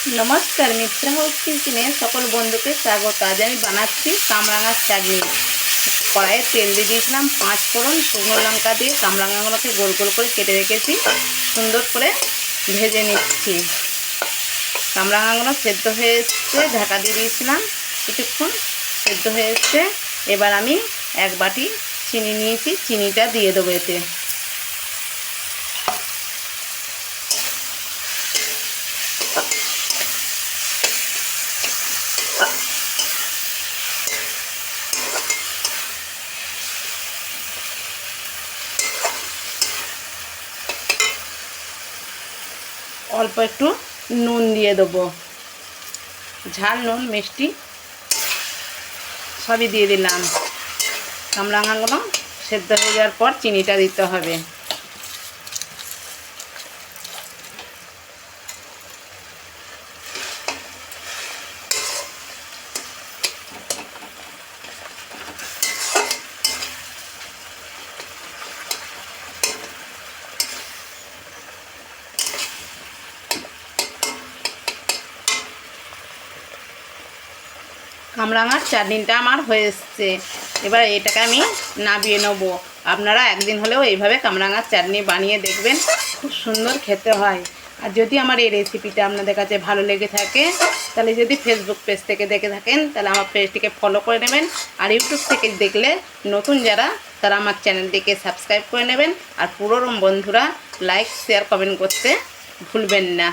नमस्कार मित्रा हाउस किचने सकल बंधु के स्वागत। आज আমি বানাচ্ছি কামরাঙার চাটনি। কড়াইয়ে তেল দিয়ে দিয়েছিলাম, 5 ফোড়ন, শুকনো লঙ্কা দিয়ে কামরাঙাগুলোকে গোল গোল করে কেটে রেখেছি, সুন্দর করে ভেজে নিচ্ছি। কামরাঙাগুলো সেদ্ধ হয়ে এসছে, ঢাকা দিয়ে দিয়েছিলাম, কিছুক্ষণ সেদ্ধ হয়ে এসছে। এবার আমি 1 বাটি চিনি নিয়েছি, চিনিটা দিয়ে দেবো এতে। অল্প একটু নুন দিয়ে দেবো, ঝাল নুন মিষ্টি সবই দিয়ে দিলাম। কামরাঙাগুলো সেদ্ধ হয়ে যাওয়ার পর চিনিটা দিতে হবে। কামরাঙার চাটনিটা আমার হয়ে এসছে। এবার এটাকে আমি নামিয়ে নেব। আপনারা একদিন হলেও এইভাবে কামরাঙার চাটনি বানিয়ে দেখবেন, খুব সুন্দর খেতে হয়। আর যদি আমার এই রেসিপিটা আপনাদের কাছে ভালো লেগে থাকে, তাহলে যদি ফেসবুক পেজ থেকে দেখে থাকেন তাহলে আমার পেজটিকে ফলো করে নেবেন। আর ইউটিউব থেকে দেখলে নতুন যারা, তারা আমার চ্যানেলটিকে সাবস্ক্রাইব করে নেবেন। আর পুরনো বন্ধুরা লাইক শেয়ার কমেন্ট করতে ভুলবেন না।